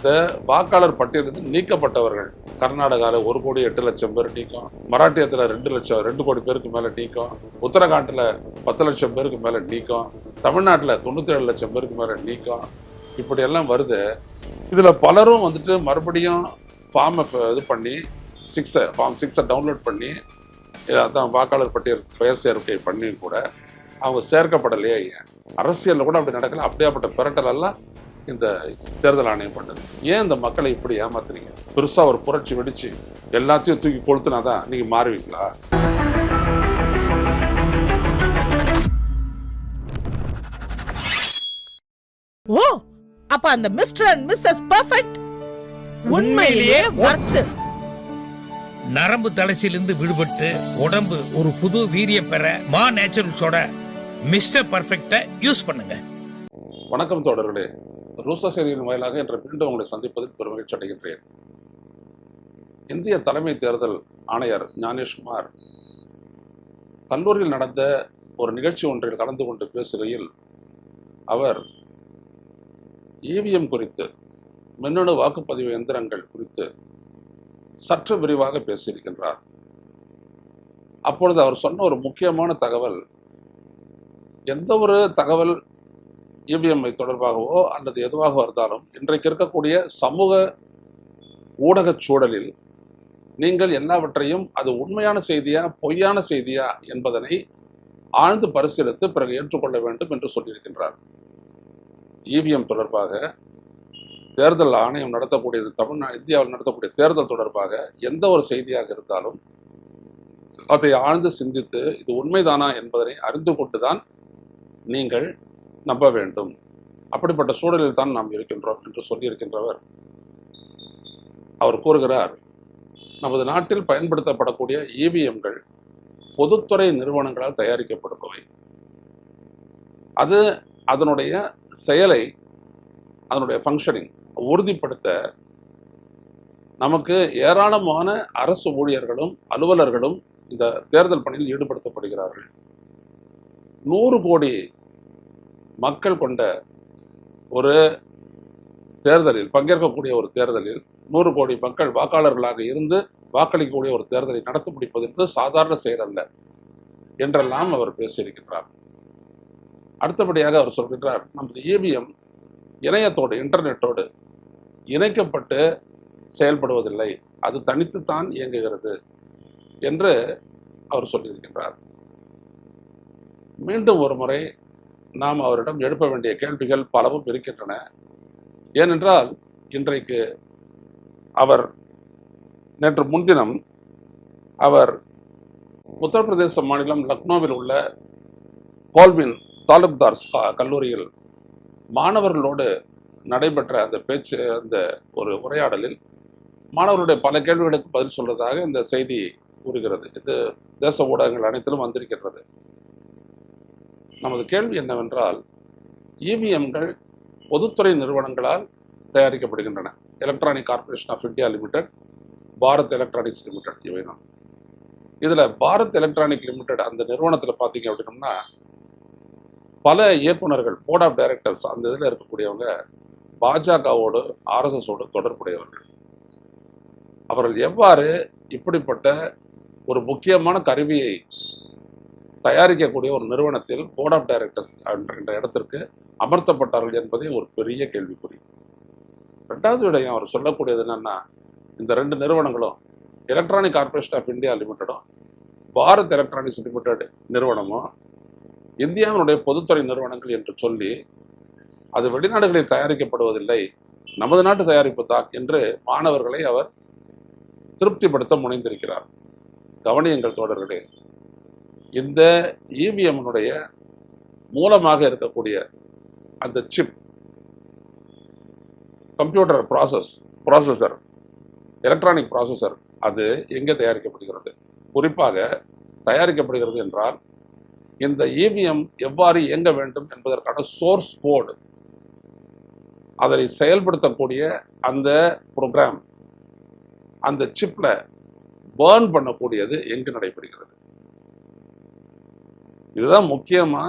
இந்த வாக்காளர் பட்டியலிருந்து நீக்கப்பட்டவர்கள் கர்நாடகாவில் 1,08,00,000 பேர் நீக்கம், மராட்டியத்தில் 2 கோடி பேருக்கு மேலே நீக்கம், உத்தரகாண்டில் 10 லட்சம் பேருக்கு மேலே நீக்கம், தமிழ்நாட்டில் 97 லட்சம் பேருக்கு மேலே நீக்கம், இப்படி எல்லாம் வருது. இதில் பலரும் வந்துட்டு மறுபடியும் ஃபார்மை இது பண்ணி ஃபார்ம் 6 டவுன்லோட் பண்ணி அதான் வாக்காளர் பட்டியல் பெயர் சேர்க்கை பண்ணி கூட அவங்க சேர்க்கப்படலையே. அரசியலில் கூட அப்படி நடக்கல. அப்படியாப்பட்ட பிறட்டல் எல்லாம் இந்த தேர்தல் ஆணையம் பண்ணது. ஏன் இந்த மக்களை இப்படி ஏமாத்துறீங்க? பெருசா ஒரு புரட்சி வெடிச்சு எல்லாத்தையும் தூக்கி கொளுத்துனாதான் நீங்க மாறுவீங்களா? ஓ, அப்ப அந்த மிஸ்டர் அண்ட் மிஸ்ஸஸ் பெர்ஃபெக்ட் உண்மையிலேயே வர்த்து. நரம்பு தளர்ச்சியிலிருந்து விடுபட்டு உடம்பு ஒரு புது வீரியம் பெற மா நேச்சுரல்ஸோட மிஸ்டர் பர்ஃபெக்ட யூஸ் பண்ணுங்க. வணக்கம் தோழர்களே, ரூசா செய்தியின் வாயிலாக இன்று மீண்டும் உங்களை சந்திப்பதில் பெருமகிழ்ச்சி அடைகின்றேன். இந்திய தலைமை தேர்தல் ஆணையர் ஞானேஷ்குமார் கல்லூரியில் நடந்த ஒரு நிகழ்ச்சி ஒன்றில் கலந்து கொண்டு பேசுகையில் அவர் இவிஎம் குறித்து, மின்னணு வாக்குப்பதிவு எந்திரங்கள் குறித்து சற்று விரிவாக பேசியிருக்கின்றார். அப்பொழுது அவர் சொன்ன ஒரு முக்கியமான தகவல், எந்த ஒரு தகவல் இவிஎம்ஐ தொடர்பாகவோ அல்லது எதுவாக இருந்தாலும் இன்றைக்கு இருக்கக்கூடிய சமூக ஊடக சூழலில் நீங்கள் எல்லாவற்றையும் அது உண்மையான செய்தியா பொய்யான செய்தியா என்பதனை ஆழ்ந்து பரிசீலித்து பிறகு ஏற்றுக்கொள்ள வேண்டும் என்று சொல்லியிருக்கின்றார். இவிஎம் தொடர்பாக தேர்தல் ஆணையம் நடத்தக்கூடியது, இந்தியாவில் நடத்தக்கூடிய தேர்தல் தொடர்பாக எந்த ஒரு செய்தியாக இருந்தாலும் அதை ஆழ்ந்து சிந்தித்து இது உண்மைதானா என்பதனை அறிந்து கொண்டுதான் நீங்கள் நம்ப வேண்டும். அப்படிப்பட்ட சூழலில் தான் நாம் இருக்கின்றோம் என்று சொல்லியிருக்கின்றவர் அவர் கூறுகிறார், நமது நாட்டில் பயன்படுத்தப்படக்கூடிய இவிஎம்கள் பொதுத்துறை நிறுவனங்களால் தயாரிக்கப்படுபவை. அது அதனுடைய செயலை, அதனுடைய ஃபங்க்ஷனிங் உறுதிப்படுத்த நமக்கு ஏராளமான அரசு ஊழியர்களும் அலுவலர்களும் இந்த தேர்தல் பணியில் ஈடுபடுத்தப்படுகிறார்கள். 100 கோடி மக்கள் கொண்ட ஒரு தேர்தலில், பங்கேற்கக்கூடிய ஒரு தேர்தலில் 100 கோடி மக்கள் வாக்காளர்களாக இருந்து வாக்களிக்கக்கூடிய ஒரு தேர்தலை நடத்தி முடிப்பது என்பது சாதாரண செயல் அல்ல என்றெல்லாம் அவர் பேசியிருக்கின்றார். அடுத்தபடியாக அவர் சொல்கின்றார், நமது இவிஎம் இணையத்தோடு, இன்டர்நெட்டோடு இணைக்கப்பட்டு செயல்படுவதில்லை, அது தனித்துத்தான் இயங்குகிறது என்று அவர் சொல்லியிருக்கின்றார். மீண்டும் ஒரு முறை நாம் அவரிடம் எழுப்ப வேண்டிய கேள்விகள் பலவும் இருக்கின்றன. ஏனென்றால் இன்றைக்கு அவர், நேற்று முன்தினம் அவர் உத்தரப்பிரதேச மாநிலம் லக்னோவில் உள்ள கோல்பின் தாலுக்தார் கல்லூரியில் மாணவர்களோடு நடைபெற்ற அந்த ஒரு உரையாடலில் மாணவர்களுடைய பல கேள்விகளுக்கு பதில் சொல்வதாக இந்த செய்தி கூறுகிறது. இது தேச ஊடகங்கள் அனைத்திலும் வந்திருக்கின்றது. நமது கேள்வி என்னவென்றால், இவிஎம்கள் பொதுத்துறை நிறுவனங்களால் தயாரிக்கப்படுகின்றன. Electronic corporation of India limited, Bharat electronics limited, இவை தான். இதில் பாரத் எலக்ட்ரானிக் லிமிடெட் அந்த நிறுவனத்தில் பார்த்தீங்க அப்படின்னம்னா பல இயக்குநர்கள், போர்ட் ஆஃப் டைரக்டர்ஸ் அந்த இதில் இருக்கக்கூடியவங்க பாஜகவோடு ஆர்எஸ்எஸோடு தொடர்புடையவர்கள். அவர்கள் எவ்வாறு இப்படிப்பட்ட ஒரு முக்கியமான கருவியை தயாரிக்கக்கூடிய ஒரு நிறுவனத்தில் போர்ட் ஆஃப் டைரக்டர்ஸ் என்ற இடத்திற்கு அமர்த்தப்பட்டார்கள் என்பதே ஒரு பெரிய கேள்விக்குறி. 2வது விடயம் அவர் சொல்லக்கூடியது என்னன்னா, இந்த 2 நிறுவனங்களும் எலக்ட்ரானிக் கார்பரேஷன் ஆஃப் இந்தியா லிமிடெடும் பாரத் எலக்ட்ரானிக்ஸ் லிமிடெட் நிறுவனமும் இந்தியாவினுடைய பொதுத்துறை நிறுவனங்கள் என்று சொல்லி அது வெளிநாடுகளில் தயாரிக்கப்படுவதில்லை, நமது நாட்டு தயாரிப்பு தான் என்று மாணவர்களை அவர் திருப்திப்படுத்த முனைந்திருக்கிறார். கவனியங்கள் தோழர்களே, இந்த இவிஎம்னுடைய மூலமாக இருக்கக்கூடிய அந்த chip, computer processor, electronic processor, அது எங்கே தயாரிக்கப்படுகிறது? குறிப்பாக தயாரிக்கப்படுகிறது என்றால் இந்த இவிஎம் எவ்வாறு இயங்க வேண்டும் என்பதற்கான சோர்ஸ் கோடு, அதை செயல்படுத்தக்கூடிய அந்த ப்ரோக்ராம், அந்த சிப்ல பேர்ன் பண்ணக்கூடியது எங்கு நடைபெறுகிறது? இதுதான் முக்கியமா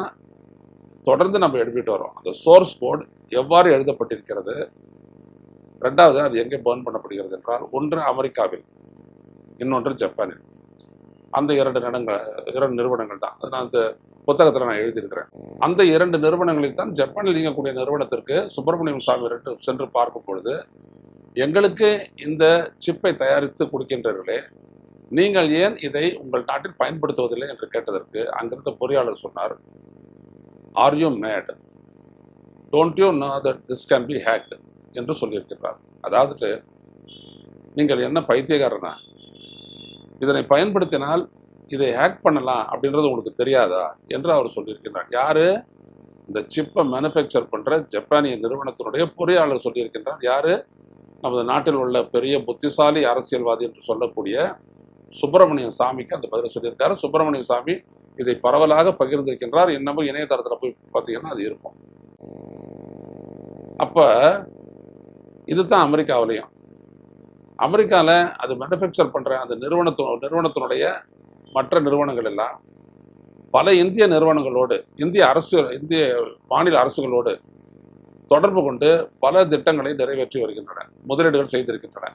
தொடர்ந்து நம்ம எழுதிட்டு வரோம். அந்த சோர்ஸ் கோட் எவ்வாறு எழுதப்பட்டிருக்கிறது, ரெண்டாவது, அது எங்கே பேர்ன் பண்ணப்படுகிறது என்றால், ஒன்று அமெரிக்காவில், இன்னொன்று ஜப்பானில். அந்த இரண்டு நிறுவனங்கள் தான். அது நான் அந்த புத்தகத்தில் நான் எழுதியிருக்கிறேன். அந்த 2 நிறுவனங்களில் தான் ஜப்பானில் இயங்கக்கூடிய நிறுவனத்திற்கு சுப்பிரமணியம் சாமி சென்று பார்க்கும் பொழுது, எங்களுக்கு இந்த சிப்பை தயாரித்து கொடுக்கின்றீர்களே, நீங்கள் ஏன் இதை உங்கள் நாட்டில் பயன்படுத்துவதில்லை என்று கேட்டதற்கு அங்கிருந்த பொறியாளர் சொன்னார், are you mad, don't you know that this can be hacked என்று சொல்லியிருக்கிறார். அதாவது, நீங்கள் என்ன பைத்தியக்காரனா, இதனை பயன்படுத்தினால் இதை ஹேக் பண்ணலாம் அப்படின்றது உங்களுக்கு தெரியாதா என்று அவர் சொல்லியிருக்கிறார். யாரு? இந்த சிப்பை மேனுஃபேக்சர் பண்ற ஜப்பானிய நிறுவனத்தினுடைய பொறியாளர் சொல்லியிருக்கின்றார். யாரு? நமது நாட்டில் உள்ள பெரிய புத்திசாலி அரசியல்வாதி என்று சொல்லக்கூடிய சுப்பிரமணியம் சாமிக்கு அந்த பதிலை சொல்லியிருக்காரு. சுப்பிரமணியம் சாமி இதை பரவலாக பகிர்ந்திருக்கின்றார். இன்னமும் இணையதளத்தில் போய் பார்த்தீங்கன்னா அது இருக்கும். அப்ப இதுதான் அமெரிக்காவிலையும். அமெரிக்காவில் அது மேனுஃபேக்சர் பண்ற அந்த நிறுவனத்தினுடைய மற்ற நிறுவனங்கள் எல்லாம் பல இந்திய நிறுவனங்களோடு, இந்திய மாநில அரசுகளோடு தொடர்பு கொண்டு பல திட்டங்களை நிறைவேற்றி வருகின்றன, முதலீடுகள் செய்திருக்கின்றன.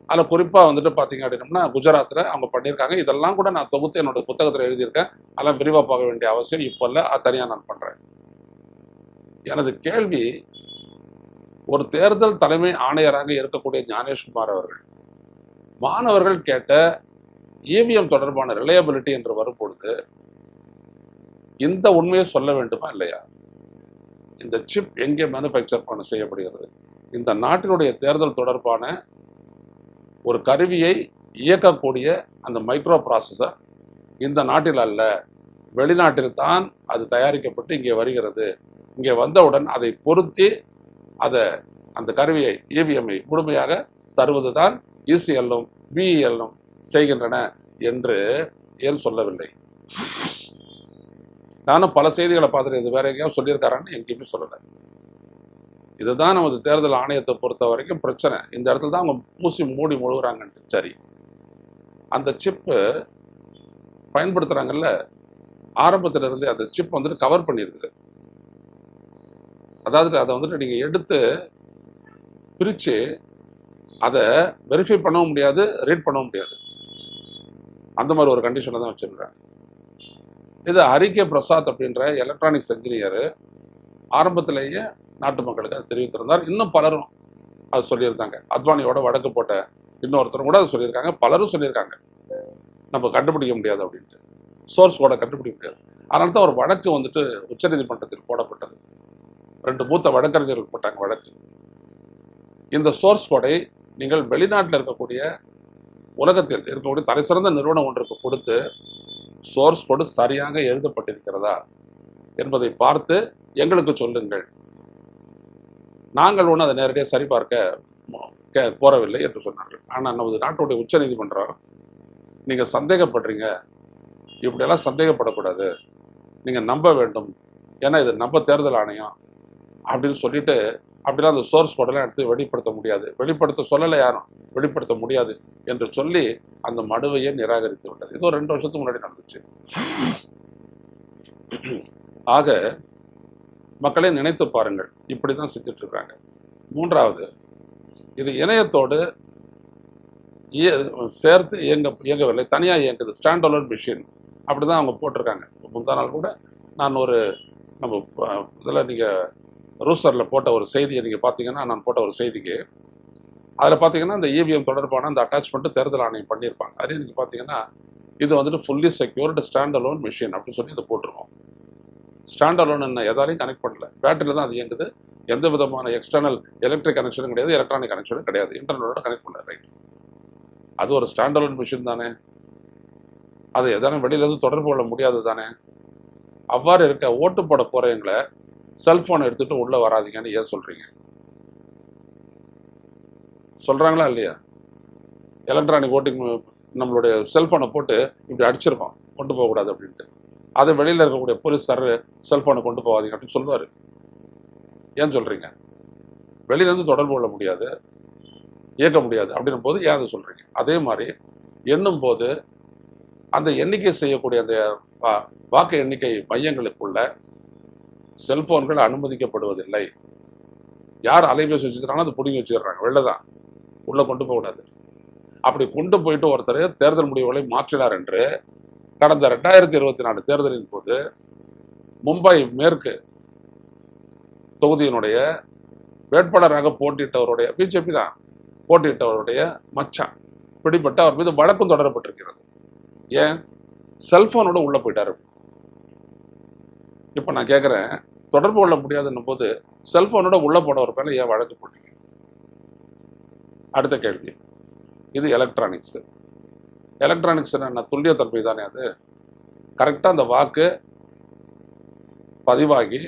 அதில் குறிப்பாக வந்துட்டு பார்த்தீங்க அப்படின்னம்னா, குஜராத்தில் அவங்க பண்ணியிருக்காங்க. இதெல்லாம் கூட நான் தொகுத்து என்னோட புத்தகத்தில் எழுதியிருக்கேன். அதெல்லாம் விரிவாக பார்க்க வேண்டிய அவசியம் இப்போ இல்லை, அது தனியாக நான் பண்ணுறேன். எனது கேள்வி, ஒரு தேர்தல் தலைமை ஆணையராக இருக்கக்கூடிய ஞானேஷ்குமார் அவர்கள் மாணவர்கள் கேட்ட இவிஎம் தொடர்பான ரிலையபிலிட்டி என்று வரும்பொழுது இந்த உண்மையை சொல்ல வேண்டுமா இல்லையா? இந்த சிப் எங்கே மேனுஃபேக்சர் செய்யப்படுகிறது? இந்த நாட்டினுடைய தேர்தல் தொடர்பான ஒரு கருவியை இயக்கக்கூடிய அந்த மைக்ரோ ப்ராசஸர் இந்த நாட்டில் அல்ல, வெளிநாட்டில் தான் அது தயாரிக்கப்பட்டு இங்கே வருகிறது. இங்கே வந்தவுடன் அதை பொருத்தி அந்த கருவியை, இவிஎம்ஐ முழுமையாக தருவதுதான் இசிஎல்லும் பிஇஎல்லும் செய்கின்றன என்று ஏன் சொல்லவில்லை? நானும் பல செய்திகளை பார்த்துட்டு இது வேற எங்கேயாவது சொல்லியிருக்காரான்னு எங்கேயுமே சொல்லலை. இதுதான் நமது தேர்தல் ஆணையத்தை பொறுத்த வரைக்கும் பிரச்சனை. இந்த இடத்துல தான் அவங்க மூடி முழுகிறாங்கன்ட்டு. சரி, அந்த சிப்பு பயன்படுத்துறாங்கல்ல, ஆரம்பத்துல இருந்து அந்த சிப் வந்துட்டு கவர் பண்ணியிருக்குது. அதாவது அதை வந்துட்டு நீங்க எடுத்து பிரிச்சு அதை வெரிஃபை பண்ணவும் முடியாது, ரீட் பண்ணவும் முடியாது. அந்த மாதிரி ஒரு கண்டிஷனை தான் வச்சிருக்காங்க. இது ஹரிகே பிரசாத் அப்படின்ற எலக்ட்ரானிக்ஸ் இன்ஜினியர் ஆரம்பத்திலேயே நாட்டு மக்களுக்கு அது தெரிவித்திருந்தார். இன்னும் பலரும் அது சொல்லியிருந்தாங்க. அத்வானியோட வழக்கு போட்ட இன்னொருத்தரும் கூட அது சொல்லியிருக்காங்க. பலரும் சொல்லியிருக்காங்க நம்ம கண்டுபிடிக்க முடியாது அப்படின்ட்டு, சோர்ஸ் கோடை கண்டுபிடிக்க முடியாது. அதனால தான் ஒரு வழக்கு வந்துட்டு உச்சநீதிமன்றத்தில் போடப்பட்டது. 2 மூத்த வழக்கறிஞர்கள் போட்டாங்க வழக்கு. இந்த சோர்ஸ் கோடை நீங்கள் வெளிநாட்டில் இருக்கக்கூடிய, உலகத்தில் இருக்கக்கூடிய தலைசிறந்த நிறுவனம் ஒன்றுக்கு கொடுத்து சோர்ஸ் கோடு சரியாக எழுதப்பட்டிருக்கிறதா என்பதை பார்த்து எங்களுக்கு சொல்லுங்கள், நாங்கள் ஒன்று அதை நேரடியாக சரிபார்க்க கோரவில்லை என்று சொன்னார்கள். ஆனால் நமது நாட்டுடைய உச்ச நீதிமன்றம், நீங்கள் சந்தேகப்படுறீங்க, இப்படியெல்லாம் சந்தேகப்படக்கூடாது, நீங்கள் நம்ப வேண்டும், ஏன்னா இது நம்ம தேர்தல் ஆணையம் அப்படின்னு சொல்லிட்டு, அப்படிலாம் அந்த சோர்ஸ் கோடெல்லாம் எடுத்து வெளிப்படுத்த முடியாது, வெளிப்படுத்த சொல்லலை யாரும், வெளிப்படுத்த முடியாது என்று சொல்லி அந்த மனுவையே நிராகரித்து விட்டது. இது ஒரு 2 வருஷத்துக்கு முன்னாடி நடந்துச்சு. ஆக மக்களை நினைத்து பாருங்கள், இப்படிதான் செஞ்சுட்டு இருக்காங்க. 3வது, இது இணையத்தோடு சேர்த்து இயங்கவில்லை, தனியாக இயங்குது, ஸ்டாண்ட் அலோன் மிஷின் அப்படிதான் அவங்க போட்டிருக்காங்க. முந்தா நாள் கூட நான் ஒரு நம்ம இதில் நீங்கள் ரூஸ்டரில் போட்ட ஒரு செய்தியை நீங்கள் பார்த்தீங்கன்னா, நான் போட்ட ஒரு செய்திக்கு அதில் பார்த்தீங்கன்னா இந்த இவிஎம் தொடர்பான அந்த அட்டாச்மெண்ட்டு தேர்தல் ஆணையம் பண்ணியிருப்பாங்க. அதே நீங்கள் பார்த்தீங்கன்னா இது வந்துட்டு fully secured stand alone machine அப்படின்னு சொல்லி இதை போட்டிருக்கோம். ஸ்டாண்ட் அலோன் என்ன எதாலையும் கனெக்ட் பண்ணல, பேட்டரியில் தான் அது இயங்குது, எந்த விதமான எக்ஸ்டர்னல் எலக்ட்ரிக் கனெக்ஷனும் கிடையாது, எலக்ட்ரானிக் கனெக்ஷனும் கிடையாது, இன்டர்நெட்டோட கனெக்ட் பண்ணல. ரைட், அது ஒரு ஸ்டாண்ட் அலோன் மிஷின் தானே, அது எதாலும் வெளியிலேருந்து தொடர்பு கொள்ள முடியாது தானே. அவ்வாறு இருக்க ஓட்டு போட போகிறவங்களை செல்ஃபோன் எடுத்துகிட்டு உள்ளே வராதிங்கன்னு ஏன் சொல்கிறீங்க? சொல்கிறாங்களா இல்லையா? எலக்ட்ரானிக் ஓட்டிங் நம்மளுடைய செல்ஃபோனை போட்டு இப்படி அடிச்சிருக்கோம், கொண்டு போகக்கூடாது அப்படின்ட்டு. அதை வெளியில் இருக்கக்கூடிய போலீஸ்காரர் செல்ஃபோனை கொண்டு போகாதீங்க அப்படின்னு சொல்லுவார். ஏன் சொல்கிறீங்க? வெளியிலேருந்து தொடர்பு கொள்ள முடியாது, இயக்க முடியாது அப்படின்னும் போது ஏன் அதை சொல்கிறீங்க? அதே மாதிரி எண்ணும் போது அந்த எண்ணிக்கை செய்யக்கூடிய அந்த வாக்கு எண்ணிக்கை மையங்களுக்குள்ள செல்போன்கள் அனுமதிக்கப்படுவதில்லை. யார் அலைபேசி வச்சுக்கிறாங்களோ அது பிடிங்கி வச்சுக்கிறாங்க, வெளில தான், உள்ள கொண்டு போகக்கூடாது. அப்படி கொண்டு போயிட்டு ஒருத்தர் தேர்தல் முடிவுகளை மாற்றினார் என்று கடந்த 2024 தேர்தலின் போது மும்பை மேற்கு தொகுதியினுடைய வேட்பாளராக போட்டியிட்டவருடைய பிஜேபி தான் போட்டியிட்டவருடைய மச்சான் பிடிபட்டு அவர் மீது வழக்கும் தொடரப்பட்டிருக்கிறது. ஏன்? செல்போனோட உள்ள போயிட்டாரு. இப்ப நான் கேட்கிறேன், தொடர்பு கொள்ள முடியாதுன்னும் போது செல்போனோட உள்ள போனவர் மேல ஏன் வழக்கு போட்டீங்க? அடுத்த கேள்வி, இது எலக்ட்ரானிக்ஸ். எலக்ட்ரானிக்ஸ் என்ன துல்லிய தன்மை தானே? அது கரெக்டா அந்த வாக்கு பதிவாகி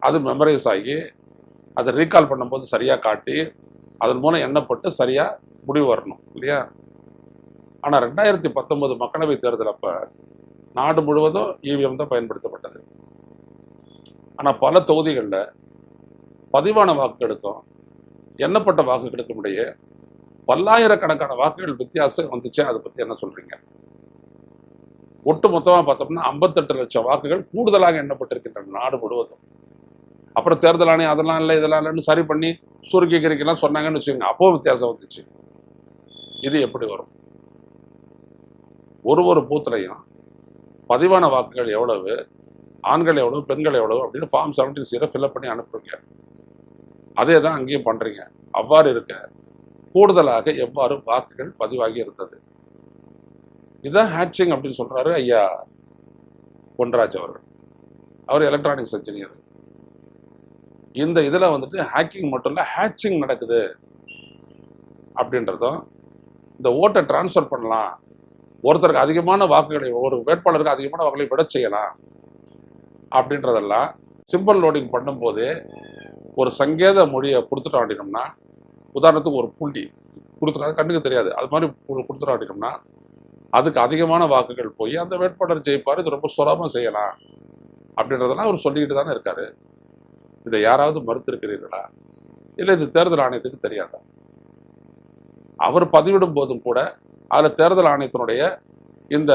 அது மெமரைஸ் ஆகி அதை ரீகால் பண்ணும்போது சரியா காட்டி அதன் மூலம் எண்ணப்பட்டு சரியா முடிவு வரணும் இல்லையா? ஆனா 2019 மக்களவை தேர்தல் அப்ப நாடு முழுவதும் இவிஎம் தான் பயன்படுத்தப்பட்டது. ஆனா பல தொகுதிகளில் பதிவான வாக்குகளுக்கும் எண்ணப்பட்ட வாக்குகளுக்கும் இடையே பல்லாயிரக்கணக்கான வாக்குகள் வித்தியாசம் வந்துச்சு. அதை பத்தி என்ன சொல்றீங்க? ஒட்டு மொத்தமா பார்த்தோம்னா 58 லட்சம் வாக்குகள் கூடுதலாக எண்ணப்பட்டிருக்கின்றன நாடு முழுவதும். அப்புறம் தேர்தல் ஆணையம் அதெல்லாம் இல்லை இதெல்லாம் இல்லைன்னு சரி பண்ணி சுருக்கி கிரிக்கெல்லாம் சொன்னாங்கன்னு வச்சுக்கோங்க, அப்போ வித்தியாசம் வந்துச்சு. இது எப்படி வரும்? ஒரு பூத்துலையும் பதிவான வாக்குகள் எவ்வளவு, ஆண்கள் எவ்வளவு, பெண்கள் எவ்வளவு அப்படின்னு ஃபார்ம் 76 ஃபில்அப் பண்ணி அனுப்புறீங்க. அதே தான் அங்கேயும் பண்றீங்க. அவ்வாறு இருக்க கூடுதலாக எவ்வாறு வாக்குகள் பதிவாகி இருந்தது? இதுதான் ஹேட்சிங் அப்படின்னு சொல்றாரு ஐயா பொன்ராஜ் அவர்கள். அவர் எலக்ட்ரானிக்ஸ் இன்ஜினியர். இந்த இதுல வந்துட்டு ஹேக்கிங் மட்டும் இல்ல, ஹேட்சிங் நடக்குது அப்படின்றதும், இந்த ஓட்டை டிரான்ஸ்ஃபர் பண்ணலாம், ஒருத்தருக்கு அதிகமான வாக்குகளை, ஒரு வேட்பாளருக்கு அதிகமான வாக்குகளை விட செய்யலாம் அப்படின்றதெல்லாம் சிம்பிள் லோடிங் பண்ணும்போது ஒரு சங்கேத மொழியை கொடுத்துட்டோம் அப்படின்னோம்னா, உதாரணத்துக்கு ஒரு புள்ளி கொடுத்துருக்காது, கண்ணுக்கு தெரியாது, அது மாதிரி கொடுத்துட்டோம் அப்படின்னோம்னா அதுக்கு அதிகமான வாக்குகள் போய் அந்த வேட்பாளர் ஜெயிப்பார். இது ரொம்ப சுலபமாக செய்யலாம் அப்படின்றதெல்லாம் அவர் சொல்லிக்கிட்டு தானே இருக்காரு. இதை யாராவது மறுத்திருக்கிறீர்களா? இல்லை இது தேர்தல் ஆணையத்துக்கு தெரியாதா? அவர் பதிவிடும் போதும் கூட அதில் தேர்தல் ஆணையத்தினுடைய இந்த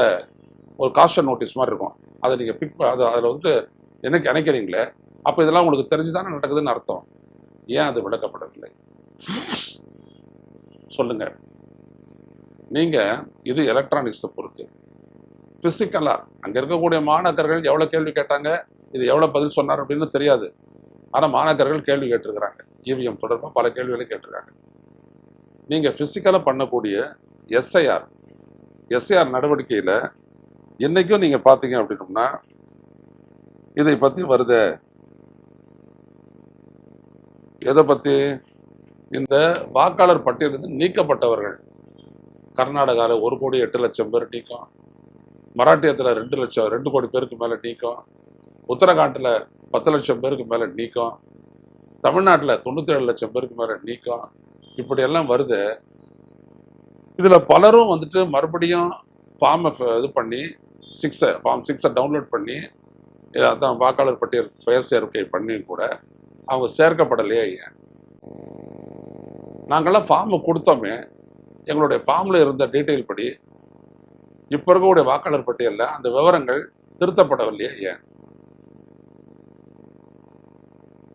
ஒரு காஷன் நோட்டீஸ் மாதிரி இருக்கும், அதை நீங்கள் அதில் வந்துட்டு எனக்கு நினைக்கிறீங்களே, அப்போ இதெல்லாம் உங்களுக்கு தெரிஞ்சுதானே நடக்குதுன்னு அர்த்தம். ஏன் அது விளக்கப்படவில்லை? சொல்லுங்க. நீங்க இது எலக்ட்ரானிக்ஸை பொறுத்து பிசிக்கலா அங்க இருக்கக்கூடிய மாணாக்கர்கள் எவ்வளவு கேள்வி கேட்டாங்க, இது எவ்வளவு பதில் சொன்னார் அப்படின்னு தெரியாது. ஆனா மாணாக்கர்கள் கேள்வி கேட்டிருக்கிறாங்க, இவிஎம் தொடர்பாக பல கேள்விகளை கேட்டிருக்காங்க. நீங்க பிசிக்கலா பண்ணக்கூடிய எஸ்ஐஆர் நடவடிக்கையில இன்னைக்கும் நீங்க பாத்தீங்க அப்படின்னோம்னா இதை பத்தி வருது. எதை பத்தி? இந்த வாக்காளர் பட்டியலிருந்து நீக்கப்பட்டவர்கள் கர்நாடகாவில் 1,08,00,000 பேர் நீக்கம், மராட்டியத்தில் 2 கோடி பேருக்கு மேலே நீக்கம், உத்தரகாண்டில் 10 லட்சம் பேருக்கு மேலே நீக்கம், தமிழ்நாட்டில் 97 லட்சம் பேருக்கு மேலே நீக்கம், இப்படி எல்லாம் வருது. இதில் பலரும் வந்துட்டு மறுபடியும் ஃபார்மை இது பண்ணி ஃபார்ம் 6 டவுன்லோட் பண்ணி அதான் வாக்காளர் பட்டியல் பெயர் சேர்க்கை பண்ணி கூட அவங்க சேர்க்கப்படலையே. ஏன்? நாங்கள்லாம் ஃபார்மை கொடுத்தோமே, எங்களுடைய ஃபார்மில் இருந்த டீட்டெயில் படி இப்போ இருக்கக்கூடிய வாக்காளர் பட்டியலில் அந்த விவரங்கள் திருத்தப்படவில்லையா? ஏன்?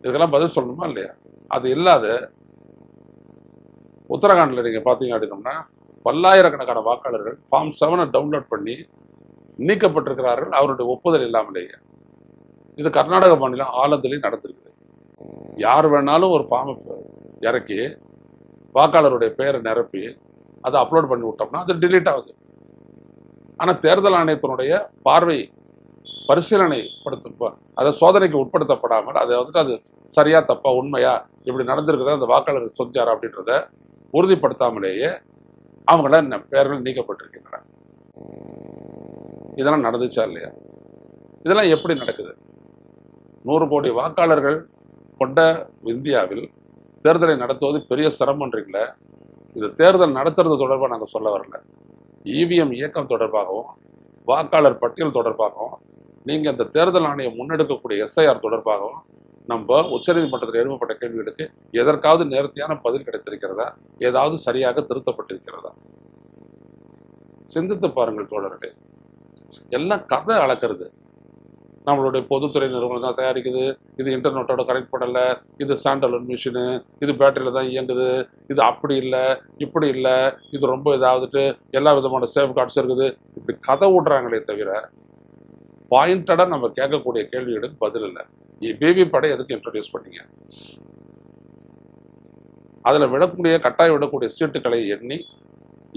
இதுக்கெல்லாம் பதில் சொல்லணுமா இல்லையா? அது இல்லாத உத்தரகாண்டில் நீங்கள் பார்த்தீங்க அப்படின்னோம்னா பல்லாயிரக்கணக்கான வாக்காளர்கள் ஃபார்ம் 7 டவுன்லோட் பண்ணி நீக்கப்பட்டிருக்கிறார்கள் அவருடைய ஒப்புதல் இல்லாமலேயே. இது கர்நாடக மாநிலம் ஆலந்திலையும் நடந்திருக்குது. யார் வேணாலும் ஒரு ஃபார்மை இறக்கி வாக்காளருடைய பெயரை நிரப்பி அதை அப்லோட் பண்ணி விட்டோம்னா அது டிலீட் ஆகுது. ஆனால் தேர்தல் ஆணையத்தினுடைய பார்வை பரிசீலனை அதை சோதனைக்கு உட்படுத்தப்படாமல் அதை வந்துட்டு அது சரியா தப்பா உண்மையா இப்படி நடந்திருக்குதா அந்த வாக்காளர் சொஞ்சாரா அப்படின்றத உறுதிப்படுத்தாமலேயே அவங்கள பெயர்கள் நீக்கப்பட்டிருக்கின்றன. இதெல்லாம் நடந்துச்சா இல்லையா? இதெல்லாம் எப்படி நடக்குது? 100 கோடி வாக்காளர்கள் கொண்ட இந்தியாவில் தேர்தலை நடத்துவது பெரிய சிரமன்றீங்கள. இது தேர்தல் நடத்துறது தொடர்பாக நாங்கள் சொல்ல வரல, இவிஎம் இயக்கம் தொடர்பாகவும் வாக்காளர் பட்டியல் தொடர்பாகவும் நீங்கள் இந்த தேர்தல் ஆணையம் முன்னெடுக்கக்கூடிய எஸ்ஐஆர் தொடர்பாகவும் நம்ம உச்சநீதிமன்றத்தில் எழுப்பப்பட்ட கேள்விகளுக்கு எதற்காவது நேர்த்தியான பதில் கிடைத்திருக்கிறதா? ஏதாவது சரியாக திருத்தப்பட்டிருக்கிறதா? சிந்தித்து பாருங்கள் தோழர்களே. எல்லாம் கதை அளக்கிறது. நம்மளுடைய பொதுத்துறை நிறுவனம் தான் தயாரிக்குது, இது இன்டர்நெட்டோட கனெக்ட் பண்ணலை, இது சாண்டலோன் மிஷினு, இது பேட்டரியில் தான் இயங்குது, இது அப்படி இல்லை இப்படி இல்லை, இது ரொம்ப இதாகிட்டு எல்லா விதமான சேஃப் கார்ட்ஸ் இருக்குது, இப்படி கதை விடுறாங்களே தவிர பாயிண்டடாக நம்ம கேட்கக்கூடிய கேள்விகளுக்கு பதில் இல்லை. விவிபேட்டை எதுக்கு இன்ட்ரடியூஸ் பண்ணீங்க? அதில் கட்டாயம் விடக்கூடிய சீட்டுகளை எண்ணி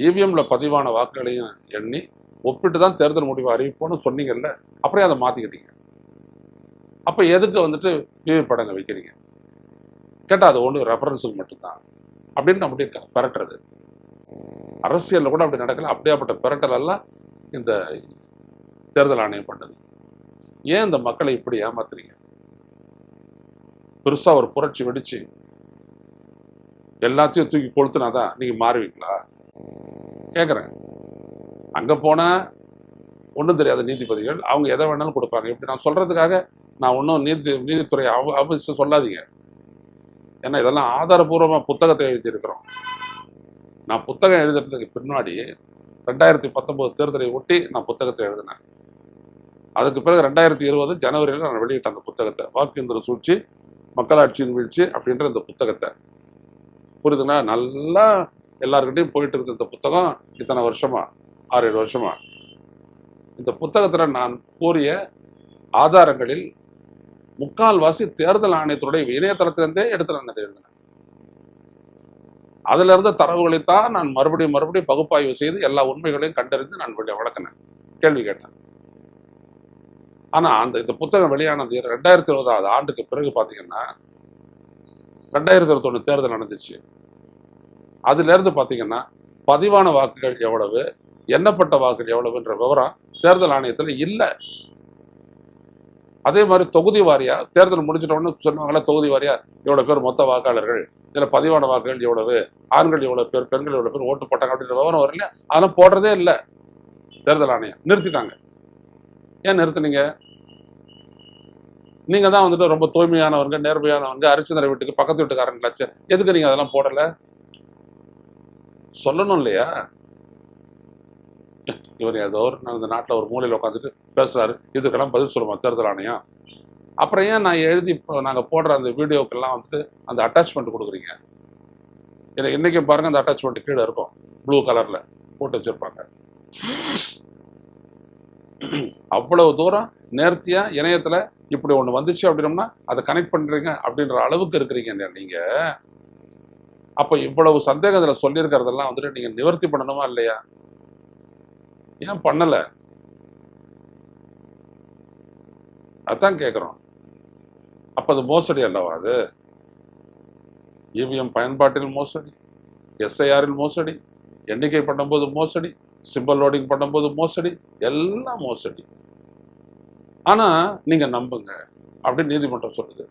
இவிஎம்ல பதிவான வாக்குகளையும் எண்ணி ஒப்பிட்டு தான் தேர்தல் முடிவு அறிவிப்போன்னு சொன்னீங்கல்ல, அப்புறம் அதை மாற்றிக்கிட்டீங்க. அப்போ எதுக்கு வந்துட்டு விவிபேட்டை வைக்கிறீங்க கேட்டால் அது ஒன்று ரெஃபரன்ஸுக்கு மட்டும்தான் அப்படின்னு நம்முடைய பெரட்டுறது. அரசியலில் கூட அப்படி நடக்கல. அப்படியாப்பட்ட பெரட்டல் எல்லாம் இந்த தேர்தல் ஆணையம் பண்ணது. ஏன் இந்த மக்களை இப்படி ஏமாத்துறீங்க? பெருசா ஒரு புரட்சி வெடிச்சு எல்லாத்தையும் தூக்கி கொளுத்துனாதான் நீங்க மாறுவீங்களா கேக்குறேன். அங்க போனா ஒன்றும் தெரியாத நீதிபதிகள் அவங்க எதை வேணாலும் கொடுப்பாங்க. இப்படி நான் சொல்றதுக்காக நான் ஒன்றும் நீதித்துறை அவசியம் சொல்லாதீங்க. ஏன்னா இதெல்லாம் ஆதாரபூர்வமா புத்தகத்தை எழுதியிருக்கிறோம். நான் புத்தகம் எழுதுறதுக்கு பின்னாடி 2019 தேர்தலை ஒட்டி நான் புத்தகத்தை எழுதினேன். அதுக்கு பிறகு 2020 ஜனவரியில் நான் வெளியிட்டேன் அந்த புத்தகத்தை, வாக்கு சூழ்ச்சி மக்களாட்சியின் வீழ்ச்சி அப்படின்ற இந்த புத்தகத்தை. புரியுதுங்களா? நல்லா எல்லாருக்கிட்டையும் போயிட்டு இருந்த இந்த புத்தகம் இத்தனை வருஷமா 6-7 வருஷமா இந்த புத்தகத்தில் நான் கூறிய ஆதாரங்களில் முக்கால்வாசி தேர்தல் ஆணையத்துடைய இணையதளத்திலிருந்தே எடுத்து நான் அதை எழுதினேன். அதுல இருந்த தரவுகளைத்தான் நான் மறுபடியும் பகுப்பாய்வு செய்து எல்லா உண்மைகளையும் கண்டறிந்து நான் வழக்கினேன், கேள்வி கேட்டேன். ஆனா இந்த புத்தகம் வெளியானது 2020 ஆண்டுக்கு பிறகு பாத்தீங்கன்னா 2021 தேர்தல் நடந்துச்சு. அதுல இருந்து பாத்தீங்கன்னா பதிவான வாக்குகள் எவ்வளவு, எண்ணப்பட்ட வாக்குகள் எவ்வளவுன்ற விவரம் தேர்தல் ஆணையத்துல இல்ல. அதே மாதிரி தொகுதி வாரியா தேர்தல் முடிஞ்சிட்டோன்னு சொன்னாங்களா, தொகுதி வாரியா எவ்வளவு பேர் மொத்த வாக்காளர்கள், இதுல பதிவான வாக்குகள் எவ்வளவு, ஆண்கள் எவ்வளவு பேர், பெண்கள் எவ்வளவு பேர் ஓட்டு போட்டாங்க அப்படின்ற விவரம் வரல. அதெல்லாம் போடுறதே இல்லை தேர்தல் ஆணையம். நிறுத்திட்டாங்க. ஏன் நிறுத்தினீங்க? நீங்க தான் வந்துட்டு ரொம்ப தூய்மையானவங்க, நேர்மையானவங்க, அரிச்சந்திர வீட்டுக்கு பக்கத்து வீட்டுக்காரங்களாச்சு, எதுக்கு நீங்க அதெல்லாம் போடல? சொல்லணும் இல்லையா? இவர் ஏதோ இந்த நாட்டில் ஒரு மூலையில் உட்காந்துட்டு பேசுறாரு, இதுக்கெல்லாம் பதில் சொல்லுமா தேர்தல் ஆணையம்? அப்புறம் ஏன் நான் எழுதி நாங்கள் போடுற அந்த வீடியோக்கெல்லாம் வந்துட்டு அந்த அட்டாச்மெண்ட் கொடுக்குறீங்க? ஏன்னா இன்னைக்கு பாருங்க அந்த அட்டாச்மெண்ட் கீழே இருக்கும், ப்ளூ கலர்ல போட்டு வச்சிருப்பாங்க. அவ்வளவு தூரம் நேர்த்தியா இணையத்துல இப்படி ஒண்ணு வந்துச்சு அப்படின்னோம்னா அதை கனெக்ட் பண்றீங்க அப்படின்ற அளவுக்கு இருக்கிறீங்க நீங்க. அப்ப இவ்வளவு சந்தேகத்துல சொல்லியிருக்கிறதெல்லாம் வந்துட்டு நீங்க நிவர்த்தி பண்ணணுமா இல்லையா? ஏன் பண்ணல? அதான் கேட்கிறோம். அப்ப அது மோசடி அல்லவா? அது இவிஎம் பயன்பாட்டில் மோசடி, எஸ்ஐஆரில் மோசடி, எண்ணிக்கை பண்ணும்போது மோசடி, சிம்பிள் லோடிங் பண்ணும்போது மோசடி, எல்லாம் மோசடி. ஆனா நீங்க நம்புங்க அப்படின்னு நீதிமன்றம் சொல்லுது.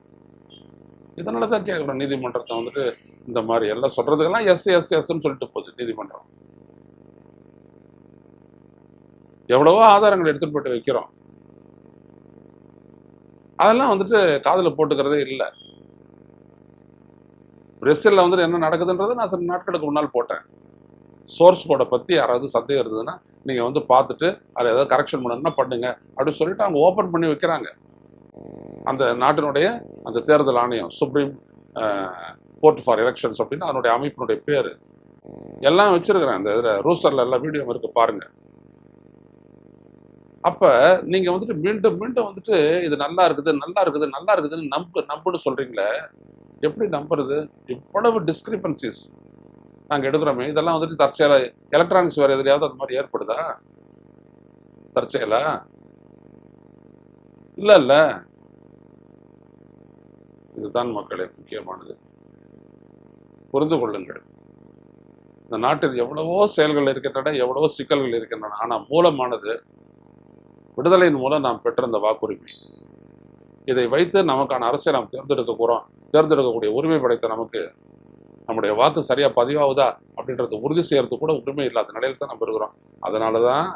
இதனாலதான் கேட்கிறோம், நீதிமன்றத்தை வந்துட்டு இந்த மாதிரி எல்லாம் சொல்றதுக்கெல்லாம் எஸ்ன்னு சொல்லிட்டு போகுது நீதிமன்றம். எவ்வளவோ ஆதாரங்கள் எடுத்துட்டு போயிட்டு வைக்கிறோம், அதெல்லாம் வந்துட்டு காதுல போட்டுக்கிறதே இல்லை. பிரேசில்ல வந்துட்டு என்ன நடக்குதுன்றதை நான் சில நாட்களுக்கு முன்னால் போட்டேன். சோர்ஸ் கோடை பத்தி யாராவது சந்தேகம் இருந்ததுன்னா நீங்க வந்து பார்த்துட்டு அதை ஏதாவது கரெக்ஷன் பண்ணணும்னா பண்ணுங்க அப்படின்னு சொல்லிட்டு அவங்க ஓபன் பண்ணி வைக்கிறாங்க. அந்த நாட்டினுடைய அந்த தேர்தல் ஆணையம், சுப்ரீம் கோர்ட் ஃபார் எலெக்ஷன்ஸ் அப்படின்னு அதனுடைய அமைப்பினுடைய பேரு எல்லாம் வச்சிருக்கிறேன். அந்த இதில் ரூஸ்டர்ல எல்லாம் வீடியோ இருக்கு, பாருங்க. அப்ப நீங்க வந்துட்டு மீண்டும் வந்துட்டு இது நல்லா இருக்குதுன்னு நம்புன்னு சொல்றீங்களே, எப்படி நம்புறது? இவ்வளவு டிஸ்கிரிபன்சிஸ் நாங்க எடுக்கிறோமே, இதெல்லாம் வந்துட்டு தற்செயலா எலக்ட்ரானிக்ஸ் வேற எதுலையாவது அது மாதிரி ஏற்படுதா? தற்செயலா இல்ல. இதுதான் மக்களே முக்கியமானது. புரிந்து கொள்ளுங்கள். இந்த நாட்டில் எவ்வளவோ செயல்கள் இருக்கின்றன, எவ்வளவோ சிக்கல்கள் இருக்கின்றன. ஆனா மூலமானது விடுதலையின் மூலம் நாம் பெற்ற இந்த வாக்குரிமை. இதை வைத்து நமக்கான அரசை நாம் தேர்ந்தெடுக்கக்கூடிய உரிமை படைத்த நமக்கு நம்முடைய வாக்கு சரியா பதிவாகுதா அப்படின்றத உறுதி செய்யறதுக்கு கூட உரிமை இல்லாத நிலையில தான் நம்ம இருக்கிறோம். அதனாலதான்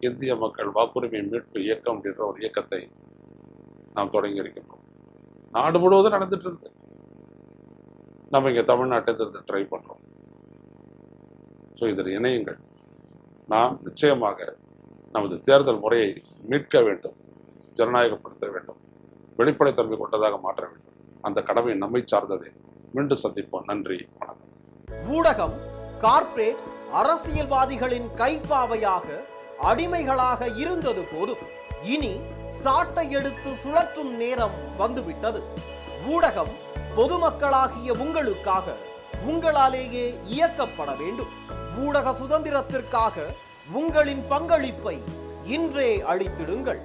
இந்திய மக்கள் வாக்குரிமை மீட்பு இயக்கம் அப்படின்ற ஒரு இயக்கத்தை நாம் தொடங்கி இருக்கின்றோம். நாடு முழுவதும் நடந்துட்டு இருக்கு. நம்ம இங்க தமிழ்நாட்டை ட்ரை பண்றோம். ஸோ இதில் இணையுங்கள். நாம் நிச்சயமாக நமது தேர்தல் முறையை மீட்க வேண்டும். ஜனநாயகப்படுத்த வேண்டும், வெளிப்படைத்தன்மை கொண்டதாக மாற்ற வேண்டும். அந்த கடமை நம்மை சார்ந்ததே. மீண்டும் சந்திப்போம். நன்றி, வணக்கம். ஊடகம் கார்ப்பரேட் அரசியல்வாதிகளின் கைப்பாவையாக அடிமைகளாக இருந்தது போதும். இனி சாட்டை எடுத்து சுழற்றும் நேரம் வந்துவிட்டது. ஊடகம் பொதுமக்களாகிய உங்களுக்காக, உங்களாலேயே இயக்கப்பட வேண்டும். ஊடக சுதந்திரத்திற்காக உங்களின் பங்களிப்பை இன்றே அளித்திடுங்கள்.